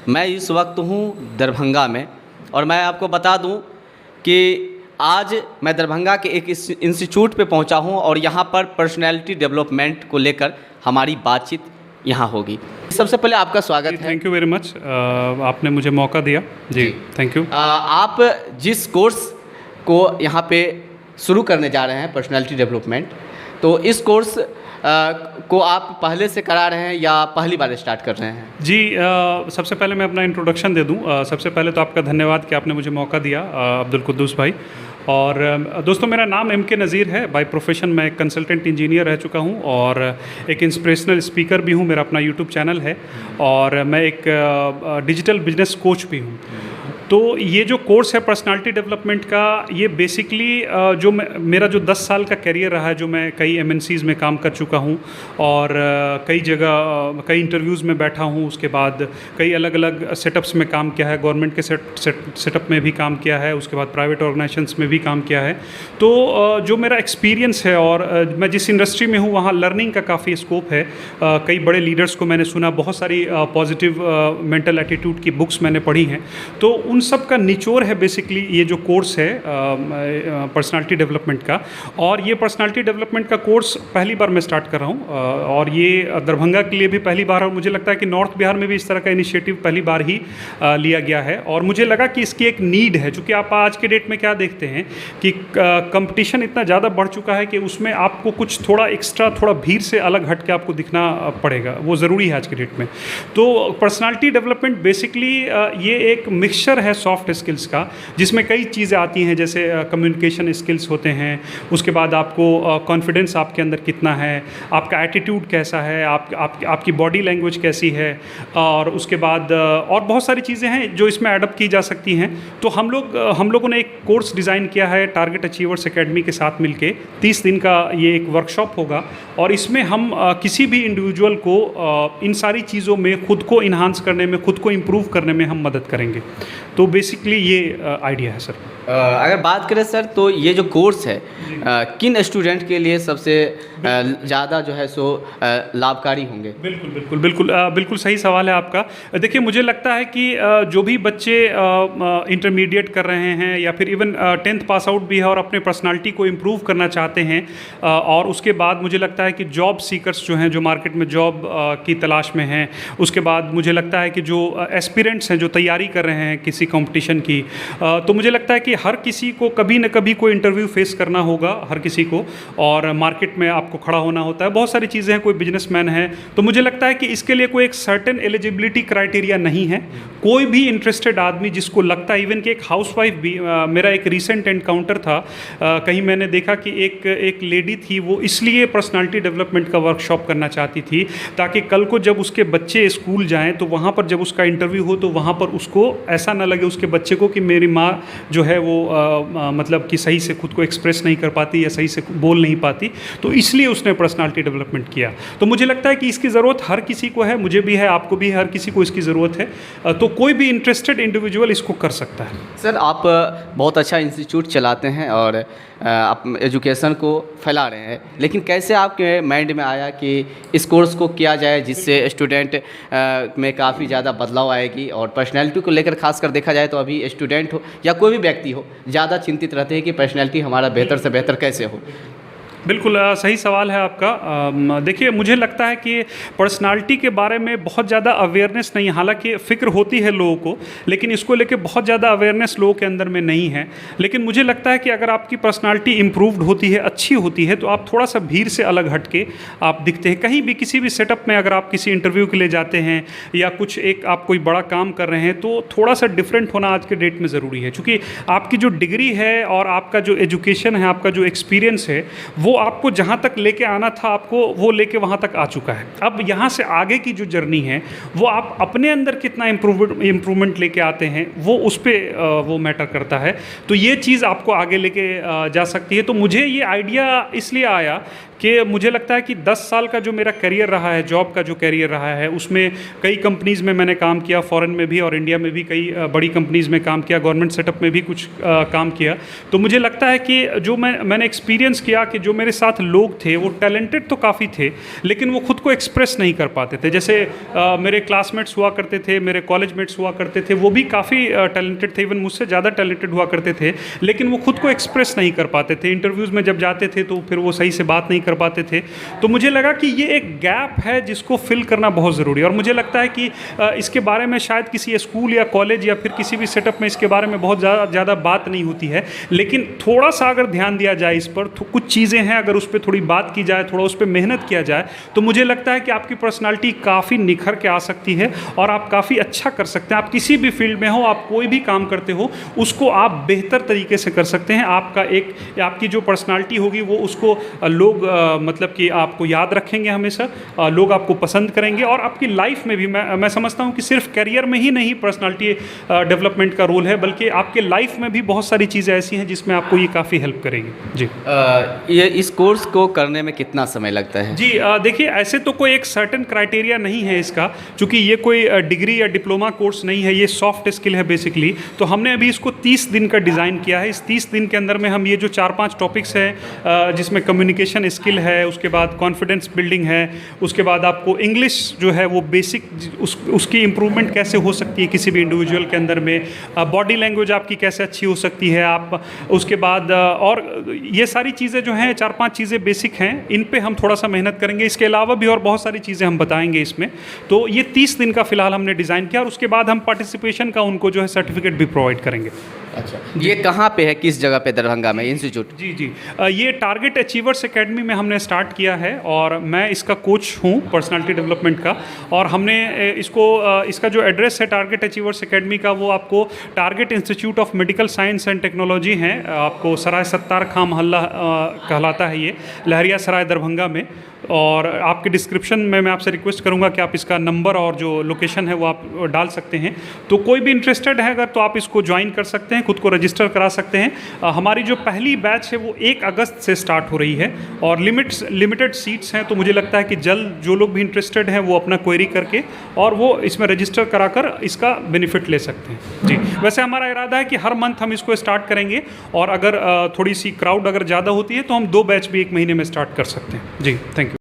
मैं इस वक्त हूँ दरभंगा में, और मैं आपको बता दूँ कि आज मैं दरभंगा के एक इंस्टीट्यूट पे पहुंचा हूं और यहां पर पर्सनैलिटी डेवलपमेंट को लेकर हमारी बातचीत यहां होगी। सबसे पहले आपका स्वागत है। थैंक यू वेरी मच, आपने मुझे मौका दिया जी, थैंक यू। आप जिस कोर्स को यहां पे शुरू करने जा रहे हैं पर्सनैलिटी डेवलपमेंट, तो इस कोर्स को आप पहले से करा रहे हैं या पहली बार स्टार्ट कर रहे हैं? जी, सबसे पहले मैं अपना इंट्रोडक्शन दे दूं। सबसे पहले तो आपका धन्यवाद कि आपने मुझे मौका दिया, अब्दुल कुद्दूस भाई। और दोस्तों, मेरा नाम MK नज़ीर है। बाय प्रोफेशन मैं कंसल्टेंट इंजीनियर रह चुका हूं और एक इंस्पिरेशनल स्पीकर भी हूं। मेरा अपना यूट्यूब चैनल है और मैं एक डिजिटल बिजनेस कोच भी हूं। तो ये जो कोर्स है पर्सनालिटी डेवलपमेंट का, ये बेसिकली जो मेरा जो 10 साल का करियर रहा है, जो मैं कई MNCs में काम कर चुका हूँ और कई जगह कई इंटरव्यूज़ में बैठा हूँ। उसके बाद कई अलग अलग सेटअप्स में काम किया है, गवर्नमेंट के सेटअप में भी काम किया है, उसके बाद प्राइवेट ऑर्गेनाइजेशंस में भी काम किया है। तो जो मेरा एक्सपीरियंस है और मैं जिस इंडस्ट्री में हूँ वहाँ लर्निंग का काफ़ी स्कोप है। कई बड़े लीडर्स को मैंने सुना, बहुत सारी पॉजिटिव मेंटल एटीट्यूड की बुक्स मैंने पढ़ी हैं। तो उन सब का निचोड़ है बेसिकली ये जो कोर्स है पर्सनालिटी डेवलपमेंट का। और ये पर्सनालिटी डेवलपमेंट का कोर्स पहली बार मैं स्टार्ट कर रहा हूँ और ये दरभंगा के लिए भी पहली बार है। मुझे लगता है कि नॉर्थ बिहार में भी इस तरह का इनिशिएटिव पहली बार ही लिया गया है और मुझे लगा कि इसकी एक नीड है। चूँकि आप आज के डेट में क्या देखते हैं कि कंपटीशन इतना ज़्यादा बढ़ चुका है कि उसमें आपको कुछ थोड़ा एक्स्ट्रा, थोड़ा भीड़ से अलग हट के आपको दिखना पड़ेगा, वो ज़रूरी है आज के डेट में। तो पर्सनालिटी डेवलपमेंट बेसिकली ये एक मिक्सचर है सॉफ्ट स्किल्स का, जिसमें कई चीज़ें आती हैं, जैसे कम्युनिकेशन स्किल्स होते हैं, उसके बाद आपको कॉन्फिडेंस आपके अंदर कितना है, आपका एटीट्यूड कैसा है, आपकी बॉडी लैंग्वेज कैसी है, और उसके बाद और बहुत सारी चीज़ें हैं जो इसमें एडप्ट की जा सकती हैं। तो हम लोगों ने एक कोर्स डिज़ाइन किया है टारगेट अचीवर्स एकेडमी के साथ मिलके। 30 दिन का ये एक वर्कशॉप होगा और इसमें हम किसी भी इंडिविजुअल को इन सारी चीज़ों में खुद को इन्हांस करने में, खुद को इम्प्रूव करने में हम मदद करेंगे। तो बेसिकली ये आइडिया है सर। अगर बात करें सर, तो ये जो कोर्स है किन स्टूडेंट के लिए सबसे ज़्यादा जो है सो लाभकारी होंगे? बिल्कुल सही सवाल है आपका। देखिए, मुझे लगता है कि जो भी बच्चे इंटरमीडिएट कर रहे हैं या फिर इवन 10th पास आउट भी है और अपने पर्सनालिटी को इम्प्रूव करना चाहते हैं, और उसके बाद मुझे लगता है कि जॉब सीकर्स जो हैं, जो मार्केट में जॉब की तलाश में हैं, उसके बाद मुझे लगता है कि जो एस्पिरेंट्स हैं, जो तैयारी कर रहे हैं किसी कंपटीशन की, तो मुझे लगता है कि हर किसी को कभी न कभी कोई इंटरव्यू फेस करना होगा, हर किसी को, और मार्केट में आपको खड़ा होना होता है। बहुत सारी चीज़ें हैं, कोई बिजनेसमैन है, तो मुझे लगता है कि इसके लिए कोई एक सर्टेन एलिजिबिलिटी क्राइटेरिया नहीं है। कोई भी इंटरेस्टेड आदमी जिसको लगता है, इवन कि एक हाउसवाइफ भी, मेरा एक रिसेंट एनकाउंटर था, कहीं मैंने देखा कि एक लेडी थी, वो इसलिए पर्सनालिटी डेवलपमेंट का वर्कशॉप करना चाहती थी ताकि कल को जब उसके बच्चे स्कूल जाएँ तो वहाँ पर जब उसका इंटरव्यू हो तो वहाँ पर उसको ऐसा ना लगे उसके बच्चे को कि मेरी माँ जो है वो मतलब कि सही से खुद को एक्सप्रेस नहीं कर पाती या सही से बोल नहीं पाती। तो इसलिए उसने पर्सनालिटी डेवलपमेंट किया। तो मुझे लगता है कि इसकी ज़रूरत हर किसी को है, मुझे भी है, आपको भी है, हर किसी को इसकी ज़रूरत है। तो कोई भी इंटरेस्टेड इंडिविजुअल इसको कर सकता है। सर, आप बहुत अच्छा इंस्टीट्यूट चलाते हैं और आप एजुकेशन को फैला रहे हैं, लेकिन कैसे आपके माइंड में आया कि इस कोर्स को किया जाए जिससे स्टूडेंट में काफ़ी ज़्यादा बदलाव आएगी? और पर्सनैलिटी को लेकर खासकर देखा जाए तो अभी स्टूडेंट हो या कोई भी व्यक्ति हो, ज़्यादा चिंतित रहते हैं कि पर्सनैलिटी हमारा बेहतर से बेहतर कैसे हो। बिल्कुल सही सवाल है आपका। देखिए, मुझे लगता है कि पर्सनालिटी के बारे में बहुत ज़्यादा अवेयरनेस नहीं, हालांकि फ़िक्र होती है लोगों को, लेकिन इसको लेके बहुत ज़्यादा अवेयरनेस लोगों के अंदर में नहीं है। लेकिन मुझे लगता है कि अगर आपकी पर्सनालिटी इम्प्रूव्ड होती है, अच्छी होती है, तो आप थोड़ा सा भीड़ से अलग हट के आप दिखते हैं। कहीं भी किसी भी सेटअप में अगर आप किसी इंटरव्यू के लिए जाते हैं या कुछ एक आप कोई बड़ा काम कर रहे हैं, तो थोड़ा सा डिफरेंट होना आज के डेट में ज़रूरी है। चूँकि आपकी जो डिग्री है और आपका जो एजुकेशन है, आपका जो एक्सपीरियंस है, वो आपको जहाँ तक लेके आना था, आपको वो लेके वहाँ तक आ चुका है। अब यहाँ से आगे की जो जर्नी है, वो आप अपने अंदर कितना इम्प्रूवमेंट लेके आते हैं, वो उस पर वो मैटर करता है। तो ये चीज़ आपको आगे लेके जा सकती है। तो मुझे ये आइडिया इसलिए आया कि मुझे लगता है कि 10 साल का जो मेरा करियर रहा है, जॉब का जो करियर रहा है, उसमें कई कंपनीज़ में मैंने काम किया, फॉरेन में भी और इंडिया में भी कई बड़ी कंपनीज़ में काम किया, गवर्नमेंट सेटअप में भी कुछ काम किया। तो मुझे लगता है कि जो मैंने एक्सपीरियंस किया कि जो मेरे साथ लोग थे वो टैलेंटेड तो काफ़ी थे, लेकिन वो खुद को एक्सप्रेस नहीं कर पाते थे। जैसे मेरे क्लासमेट्स हुआ करते थे, मेरे कॉलेज मेट्स हुआ करते थे, वो भी काफ़ी टैलेंटेड थे, इवन मुझसे ज़्यादा टैलेंटेड हुआ करते थे, लेकिन वो खुद को एक्सप्रेस नहीं कर पाते थे। इंटरव्यूज़ में जब जाते थे तो फिर वो सही से बात नहीं कर पाते थे। तो मुझे लगा कि ये एक गैप है जिसको फिल करना बहुत ज़रूरी है, और मुझे लगता है कि इसके बारे में शायद किसी स्कूल या कॉलेज या फिर किसी भी सेटअप में इसके बारे में बहुत ज़्यादा बात नहीं होती है। लेकिन थोड़ा सा अगर ध्यान दिया जाए इस पर, तो कुछ चीज़ें हैं, अगर उस पर थोड़ी बात की जाए, थोड़ा उस पर मेहनत किया जाए, तो मुझे लगता है कि आपकी पर्सनालिटी काफ़ी निखर के आ सकती है और आप काफ़ी अच्छा कर सकते हैं। आप किसी भी फील्ड में हो, आप कोई भी काम करते हो, उसको आप बेहतर तरीके से कर सकते हैं। आपकी जो पर्सनालिटी होगी वो उसको लोग मतलब कि आपको याद रखेंगे हमेशा, लोग आपको पसंद करेंगे, और आपकी लाइफ में भी मैं समझता हूँ कि सिर्फ करियर में ही नहीं पर्सनालिटी डेवलपमेंट का रोल है, बल्कि आपके लाइफ में भी बहुत सारी चीज़ें ऐसी हैं जिसमें आपको ये काफ़ी हेल्प करेगी। जी, ये इस कोर्स को करने में कितना समय लगता है? जी, देखिए, ऐसे तो कोई एक सर्टेन क्राइटेरिया नहीं है इसका, क्योंकि ये कोई डिग्री या डिप्लोमा कोर्स नहीं है, ये सॉफ्ट स्किल है बेसिकली। तो हमने अभी इसको 30 दिन का डिज़ाइन किया है। इस 30 दिन के अंदर में हम ये जो 4-5 टॉपिक्स हैं, जिसमें कम्युनिकेशन स्किल है, उसके बाद कॉन्फिडेंस बिल्डिंग है, उसके बाद आपको इंग्लिश जो है वो बेसिक उसकी इम्प्रूवमेंट कैसे हो सकती है किसी भी इंडिविजुअल के अंदर में, बॉडी लैंग्वेज आपकी कैसे अच्छी हो सकती है, आप उसके बाद और ये सारी चीज़ें जो हैं 4-5 चीज़ें बेसिक हैं, इन पे हम थोड़ा सा मेहनत करेंगे। इसके अलावा भी और बहुत सारी चीज़ें हम बताएंगे इसमें। तो ये 30 दिन का फिलहाल हमने डिज़ाइन किया, और उसके बाद हम पार्टिसिपेशन का उनको जो है सर्टिफिकेट भी प्रोवाइड करेंगे। अच्छा, ये कहाँ पे है, किस जगह पे दरभंगा में इंस्टीट्यूट? जी जी, ये टारगेट अचीवर्स एकेडमी में हमने स्टार्ट किया है, और मैं इसका कोच हूँ पर्सनालिटी डेवलपमेंट का। और हमने इसका जो एड्रेस है टारगेट अचीवर्स एकेडमी का, वो आपको target institute of medical science and technology है, आपको सराय सत्तार खां मोहल्ला कहलाता है ये, लहरिया सराय दरभंगा में। और आपके डिस्क्रिप्शन में मैं आपसे रिक्वेस्ट करूंगा कि आप इसका नंबर और जो लोकेशन है वो आप डाल सकते हैं। तो कोई भी इंटरेस्टेड है अगर, तो आप इसको ज्वाइन कर सकते हैं, खुद को रजिस्टर करा सकते हैं। हमारी जो पहली बैच है वो 1 अगस्त से स्टार्ट हो रही है, और लिमिटेड सीट्स हैं। तो मुझे लगता है कि जल्द जो लोग भी इंटरेस्टेड हैं वो अपना क्वेरी करके और वो इसमें रजिस्टर कराकर इसका बेनिफिट ले सकते हैं। जी, वैसे हमारा इरादा है कि हर मंथ हम इसको स्टार्ट करेंगे, और अगर थोड़ी सी क्राउड अगर ज़्यादा होती है तो हम 2 बैच भी 1 महीने में स्टार्ट कर सकते हैं। जी, थैंक यू।